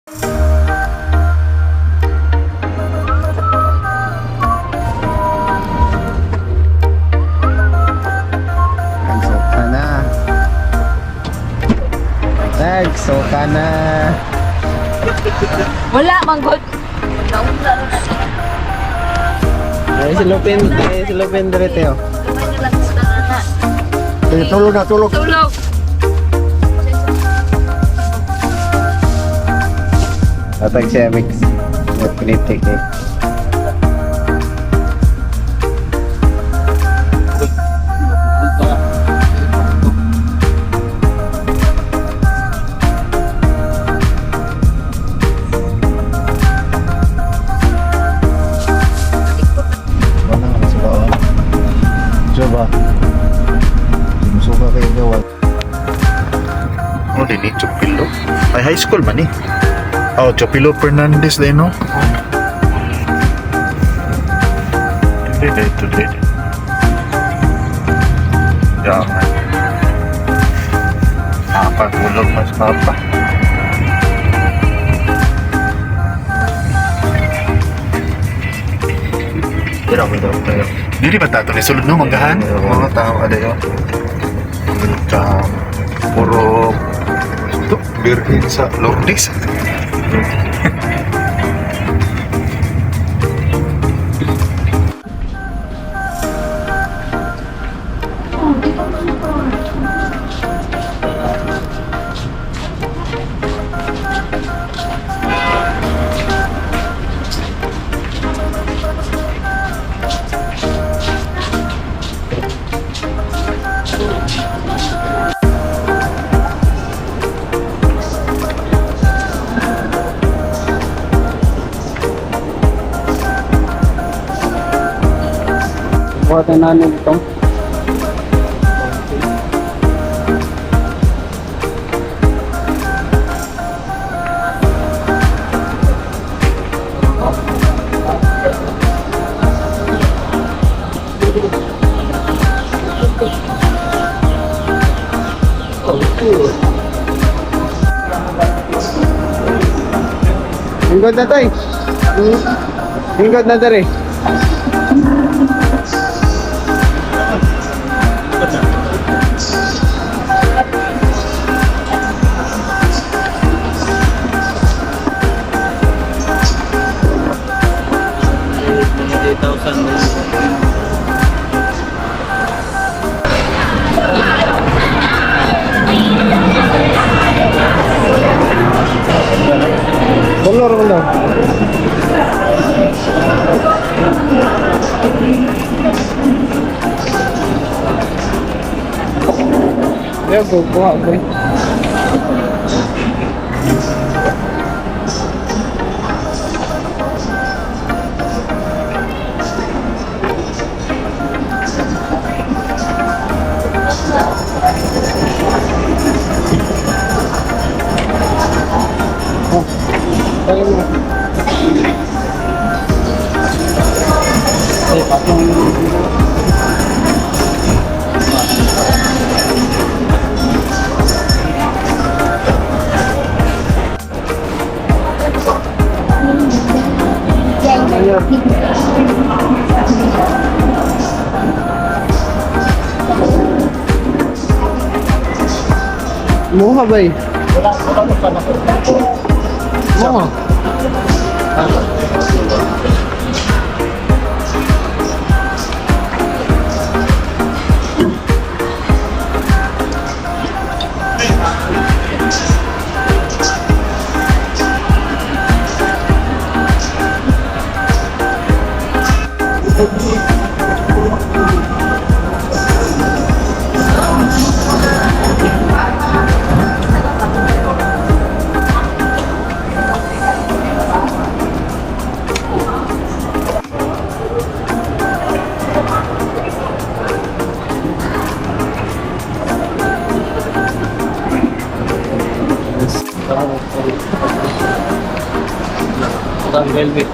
Nagsoka na. Wala, manggod. Ay, si Lupin direte oh. Tulog na, tulog. Tulog. Tatag siya mix. Kritik eh. Coba. Suka kayo gawal. Oh, din ni Chupilo. Ay, high school man eh. Oh, Chupilo Fernandez din, no? Ito. Yeah, man. Nakapagulog mas papa. Pero tayo. Dili ba tato ni sulod no, manggahan? Mga tao ada yun. Welcome. Puro ito, birhin sa Lourdes. Buhatan namin itong. Hingkod na tayo. Hingkod na tayo. Kolor mo daw. Ya, kuha ko. Tayo mo. Ay, patong. Muha ba eh? Muha. Velvet.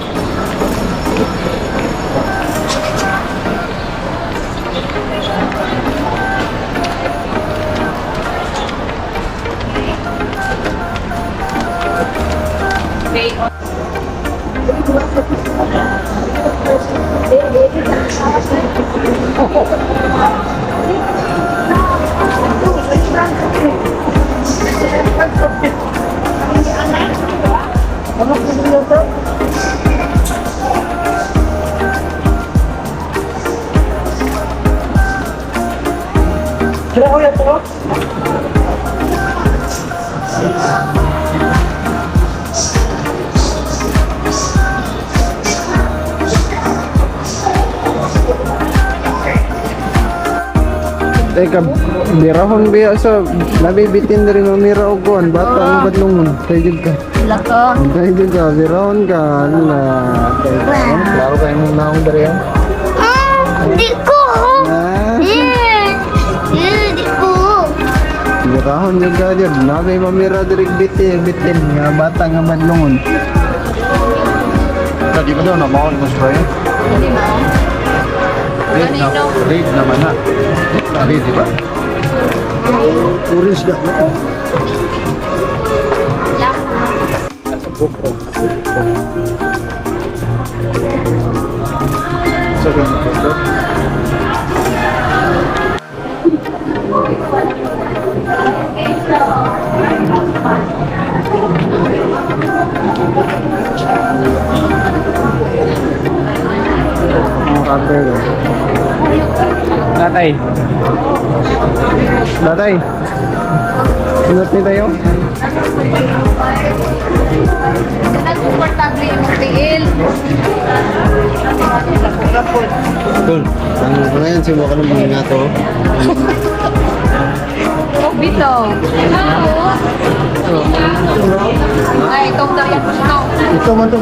Teka, birahon biya sa nabibitin na rin mamira o kuhan. Bata ang badlungon. Tayo jud ka. Lako. Tayo jud ka, birahon ka. Ala. Klaro kayo mong naong dari yan. Di ko. Ah, Di ko. birahon jud ka jud. Nabay mamira dirig bitin. Nga bata nga badlungon. Tadi mo daw na maon mo sa yan. Read naman ha. Read, di ba? Turis na. Sa ganun po ito. Mga cover. Datay. Datay. Sunod ni tayo. Nagkomportable yung tiil. Tol, ang ngayon si Waka ng mga nga to. Bito. Ay, itong daw yan. Ito man to.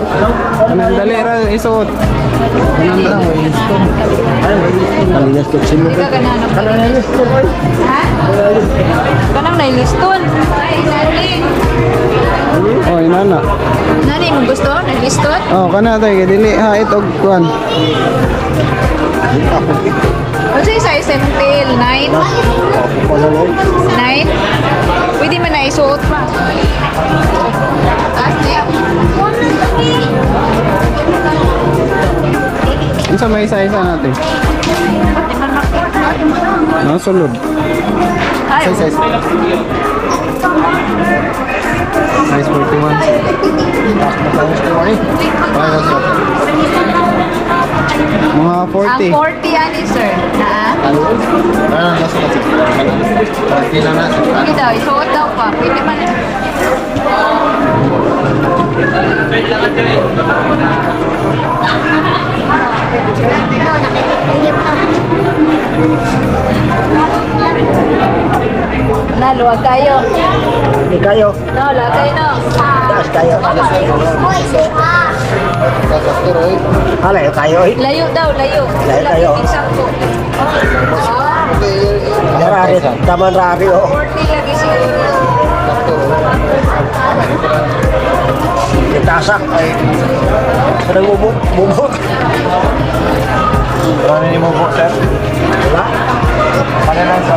Dali ra isuot. Anong lang, Kalinas to sino. Hindi ka gananong ha? Ganang nailiston. Ay, nani. Oh, inana. Nani, mo gusto? Nailiston? Oh, kana tay dili ha itog kuan. Ano siya size ng tail? 9? 9? Pwede man na isuot pa. Unsa may isa-isa natin? No, sulod. Ay, Size 41. Mga 40. ang 40 yan eh, sir. Na? Sige daw, isuot daw pa. Pwede man. Na, luwag kayo. Hindi kayo. No, lagay no. Taas kayo. Layo kayo eh. Layo daw, layo. Layo kayo. Isang ko. Rari, taman rari oh. 40 lagi siguro. Tasak ay. Kadang bubuk. Ano ni mo po, sir? Wala. Ano lang sa?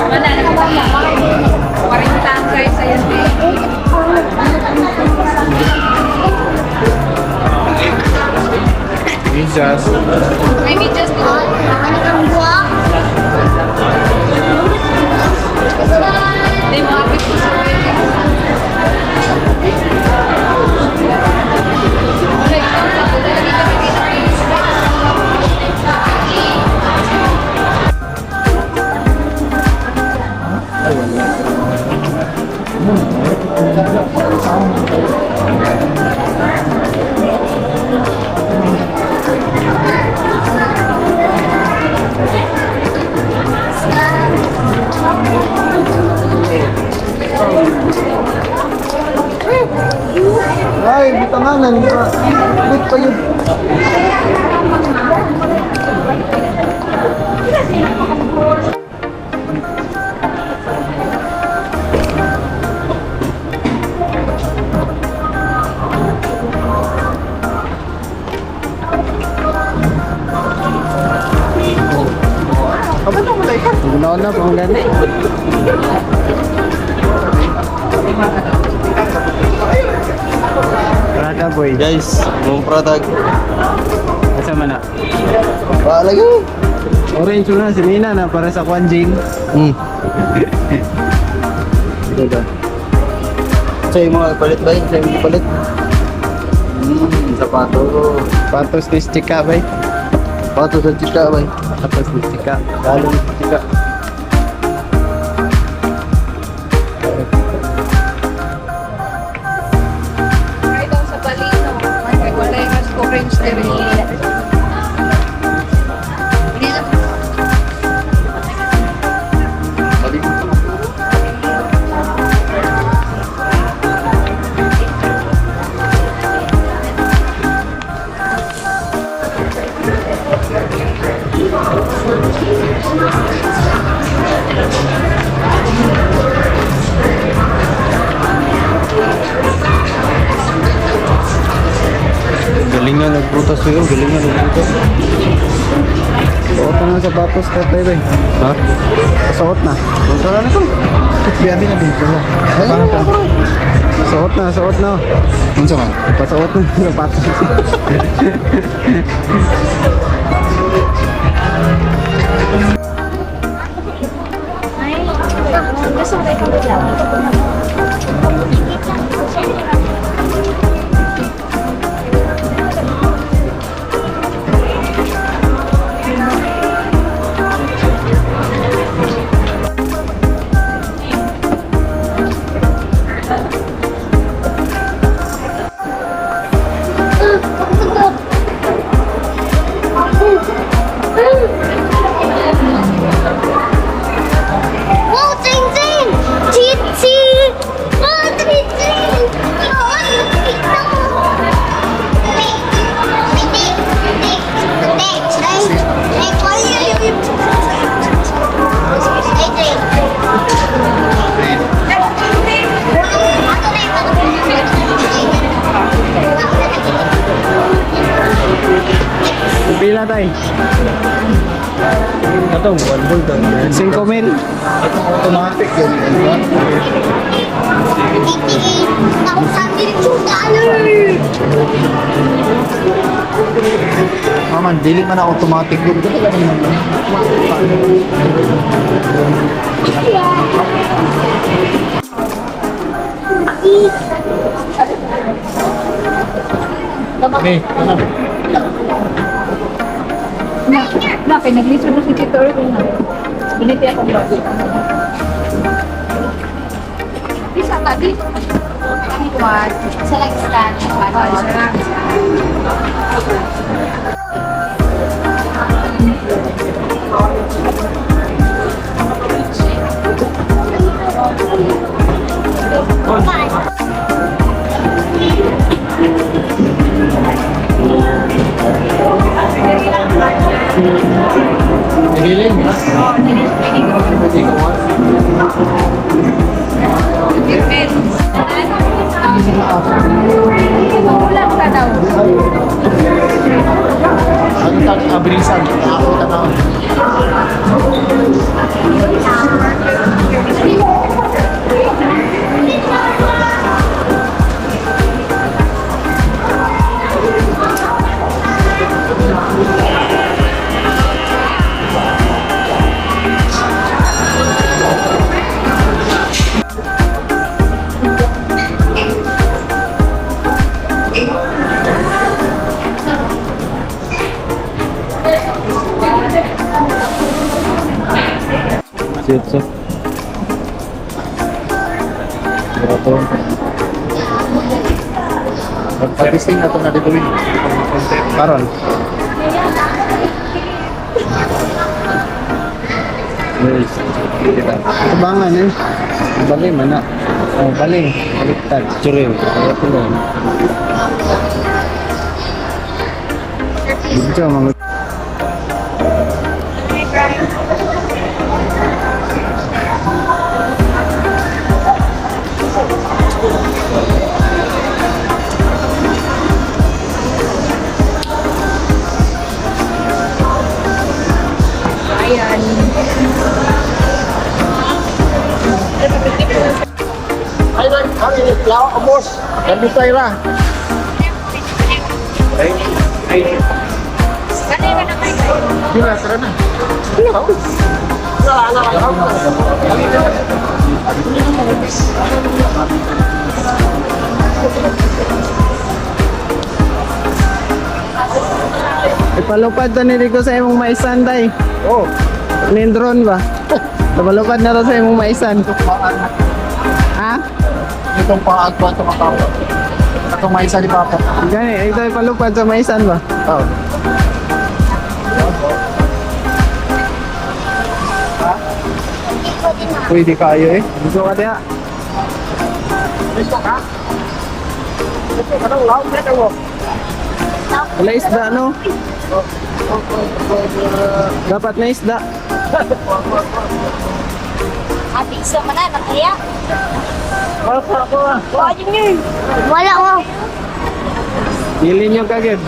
Mana na ba? 40 ang guys sa yan. Jesus. Maybe just do. Di mo apit ko sa Ay, bitanganan. Wait pa yun. Una-una, pang gani. boy. Guys, mumpra tag. Asa man na? Lagi. Orange na si Mina na para sa Kwanjing. Ito ba? Sa yung mga palit ba? Sa yung palit? Sapato. Patos ni Chika bay. Sapato sa chika ba? Patos ni Chika. Galong sa chika. Ay, daw sa Balino. Ay, wala yung mas orange na rin. Galing nga nagprutas yun. Galing nga nagprutas. Suot na ng sapatos ka tayo bay. Ha? Suot na. Suot na na ito. Biyabi na dito. Paano pa? Suot na, suot na. Unsa man? Pasuot na ng sapatos. Wow, Ting Ting! Titi! Oh, Titi! Oh, Pila tayo? Atong 1 volt ang 5 mil. automatic yun. Maman, dili man na automatic yun. Dili lang naman. Okay, ano? Na, pinaglisod mo si Tito Erwin na. Biniti akong bago. Isa ka, di. What? Select stand. Depends. Magulang ka daw. Ano tag abrisan? Ako tanaw. Sitso. Berato. Pag-testing na ito na dito. Karon. Yes. Kita. Tabangan eh. Bali mana. Oh, baling. Baliktad. Churil. Kaya tuloy. Dito mga Ayan. Ay, ang ini, lao, boss. Ganito tayo ra. Kanina na kayo. Tara, tara na. Ipalupad to nili ko sa imong maisan day. Oh, Nindron ba? Napalupad na to sa imong maisan. Ha? Itong paagwa ito makapa. Itong may isa ni Papa. Gani, ito ipalupad sa maisan ba? Oo. Pwede kayo eh. Gusto ka diya. Wala isda no? Dapat na isda. Ate, isa mo na, nakaya. wala. Wala ko. Bilin nyo kagad.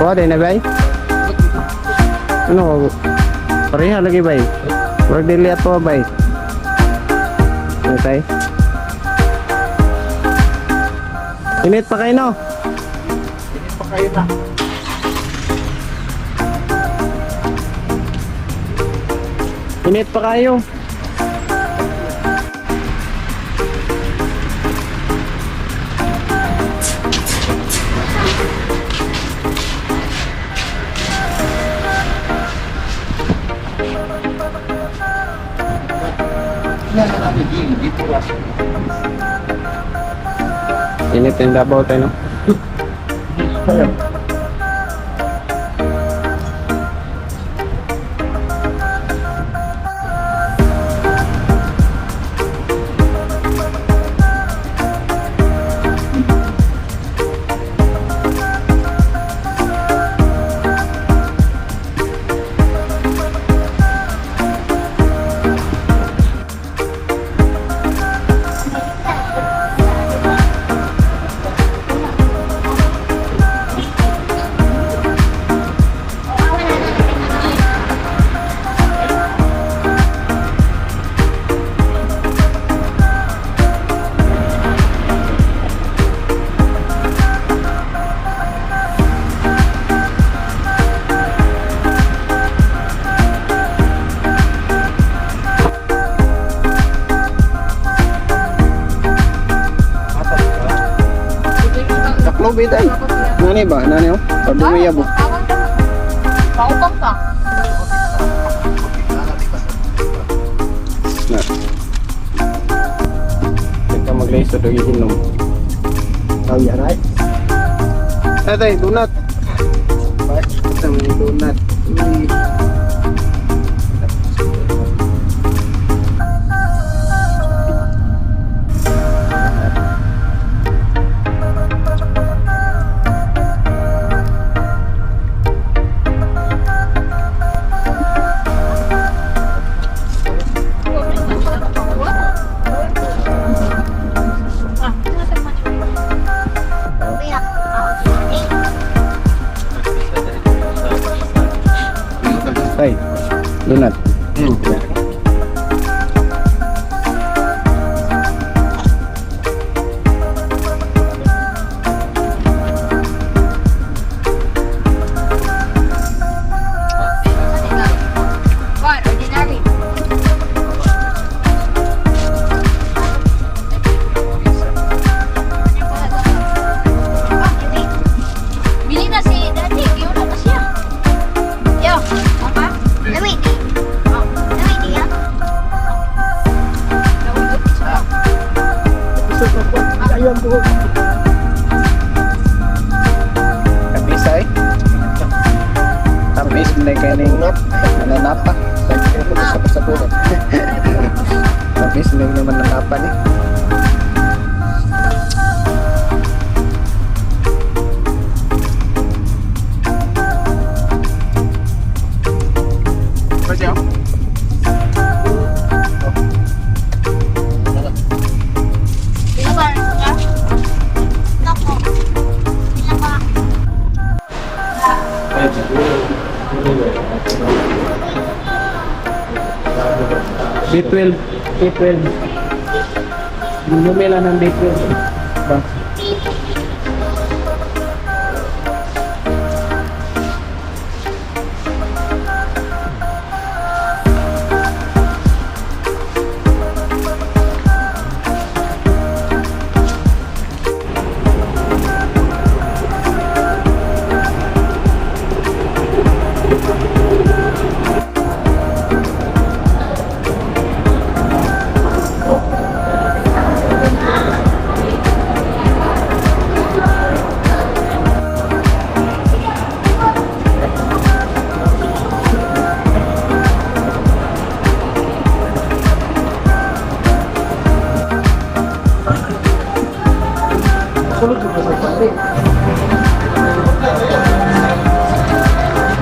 Kuha din na bay? Ano? Pareha lagi bay? Huwag dili ato bay? Ano tay? Init pa kayo no? Init pa kayo na. Init pa kayo. Init yung Davao tayo no? Taklo bitay. Nani ba? Nani oh? Pagdumiya bo. Paupang ka. Na. Kita maglayso do gihinom. Tao yan ay. Tay, donut. Ito may donut. Tay, donut. What? Ordinary. lang po. Kapisay. Tapis na kayo nanapa. Sa puno. Tapis na naman nanapa ni. Ilan ba? Nako. Ilan ba? B12. B12. Bumila ng B12. Ba?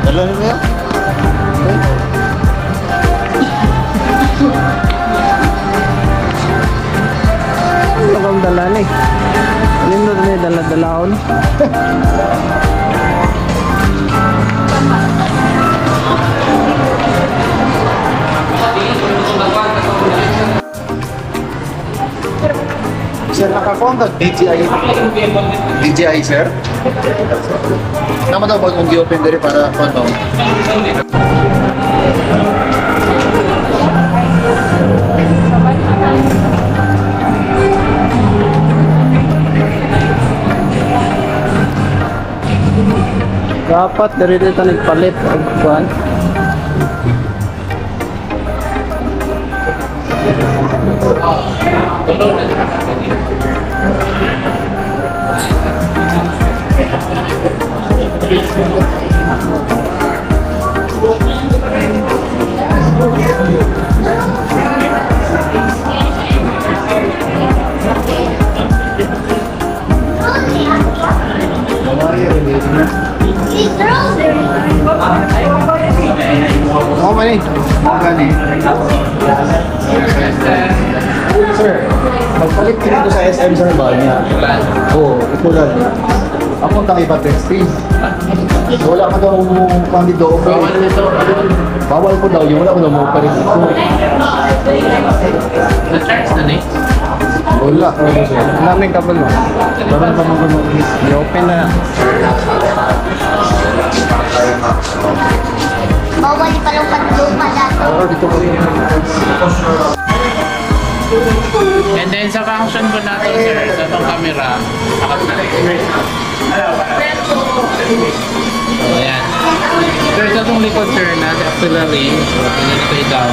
Dala niyo yan? Ito kang dala ni. Alin doon ni dala-dalaon. Sir, nakakontak DJI. DJI, sir? Nama daw ba kung di-open dari para ano? Dapat dari dito nagpalit ang kuwan. Ako man eh. Gani. Sir, magpalit ka dito sa SM sir ba niya? Oo, ito lang. Ako tayo pa texting. Wala ka daw pang dito. Bawal nito. Bawal ko daw yung wala ko daw mo pa rin ito. Na-charge na eh. Wala. Wala may kabel mo. Parang ka mga I-open na. Bawal ipalupad lupa dati. Oo, dito ko rin. And then sa function ko na to, sir, sa itong camera, ayan. Sir, sa itong likod, sir, na auxiliary, so, tingnan ito i-down.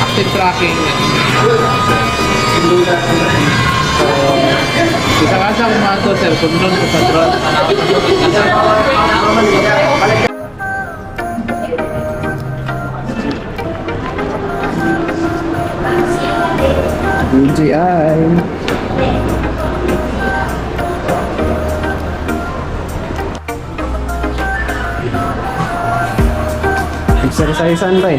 Active tracking. So, isa ka sa kumato, sir, control ko sa drone. DJI. Exercisean tayo.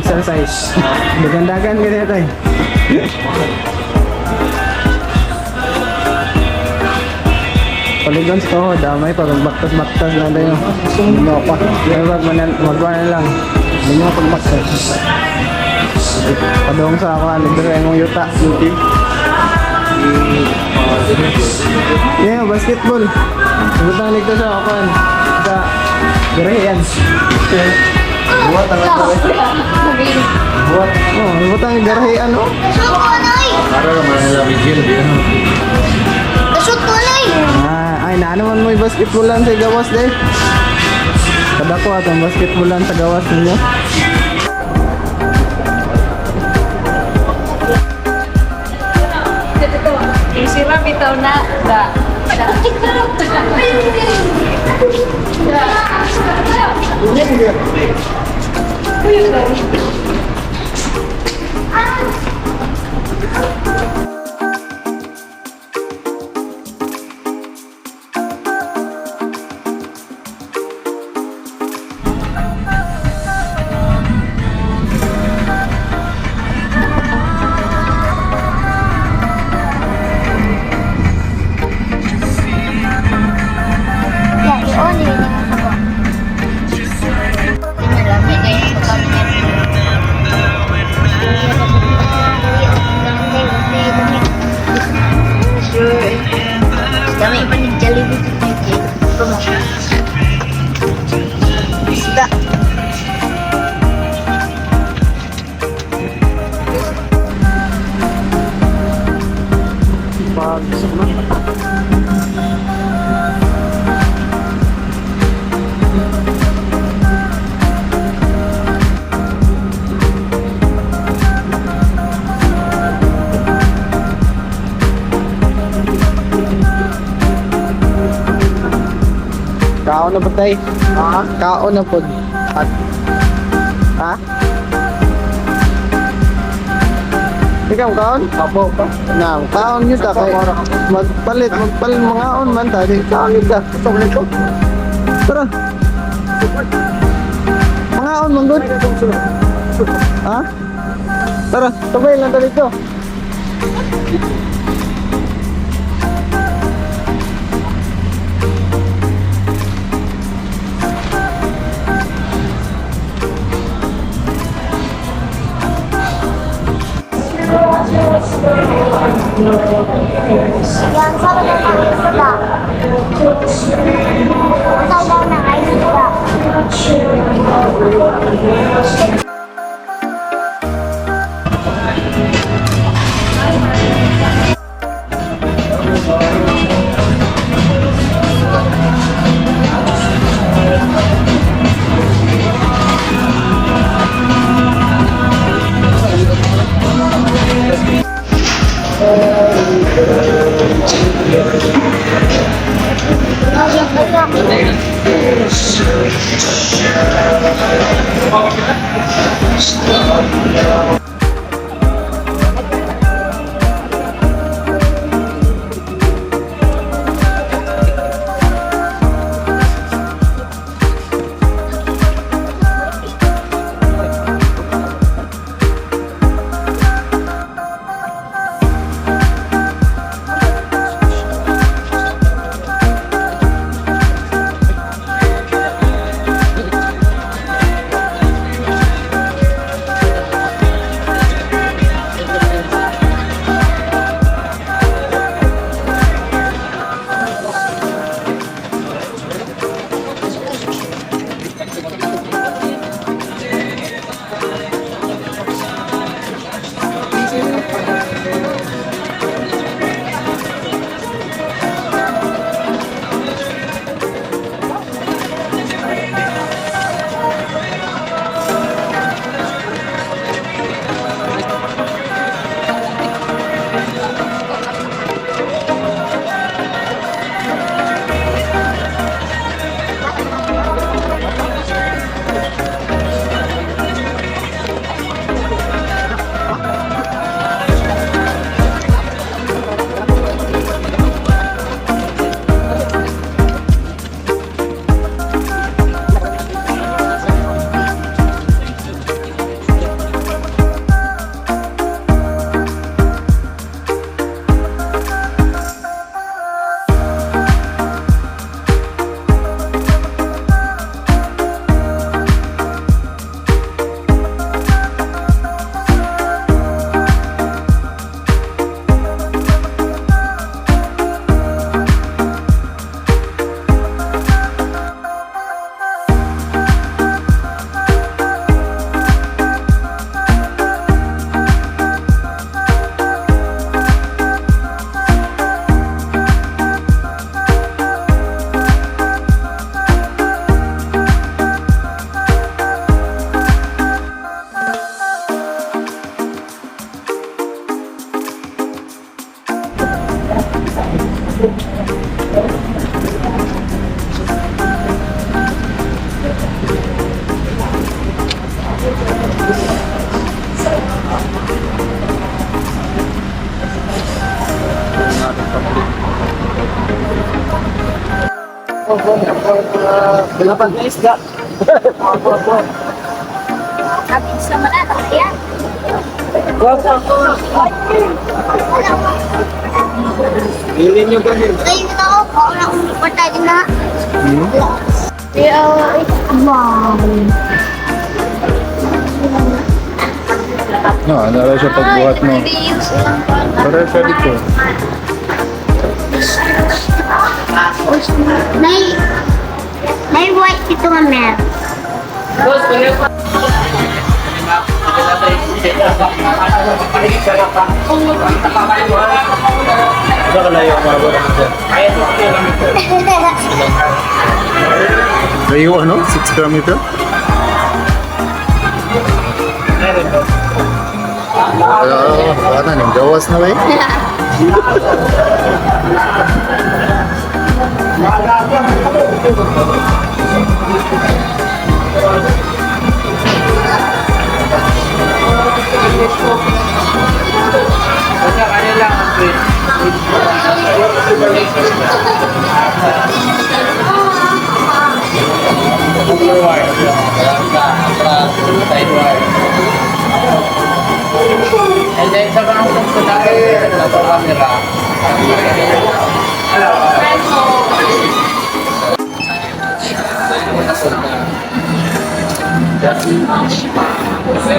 Exercise. Dagan-dagan ka na tayo. Paligon sa toho, damay pag baktas-baktas na tayo. Ano pa? Pero magwa na lang. Hindi mo pag-baktas. Padong sa ako, nagdara yung yuta. Yeah, basketball. Butang nito sa ako. Sa garayan. Buat ang ito eh. Buat. Oh, butang garayan, no? Shoot ko na eh. Para naman nila vigil. Shoot ko na eh. Ay, naanaman mo yung basketballan sa gawas, deh. Kada ko atong basketballan sa gawas ninyo. bitaw na. Ya, i-on yun yung ako. Pinalamig na yung pagkakas. Dami pa ni Jollibee dito. Isda. Pagsok na. Kaon na ba tayo? Ha? Kaon na po. Ha? Ikaw kaon? Apo pa. Na, kaon nyo ta kay magpalit mga on man ta. Kaon nyo ta. Tara. Mga on man good. Ha? Tara, sabay lang tayo dito. Yan, sabi ng mga isda. Ang daw ng isda. Dalapan na isda. Sabi sa manata, yan. Bilin nyo ba yun? Ayun na ako, paula kong patay na. Wow. No, ano raw siya pagbuhat mo? Para sa likod. May white ito nga meron. Ito ka layo mga wala na dyan. Layo ano? 6 kilometer? Ano, ning gawas na ba eh? Basta kanya lang ang tweet. Upper wire. Side wire. And then sa mga kunay, sa camera.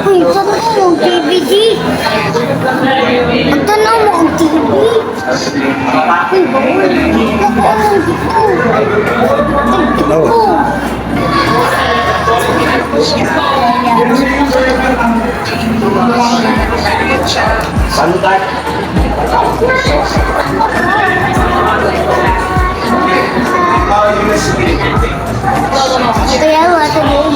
Uy, ito na yung DVD. Ito na yung TV. Uy, bawal. Ito na yung dito. Dito. Kaya wala din.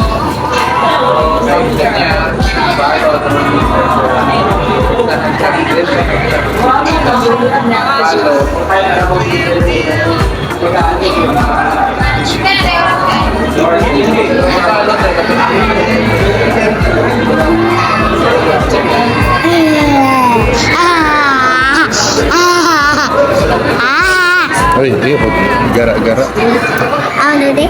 Uy, di, gara-gara. Ano din?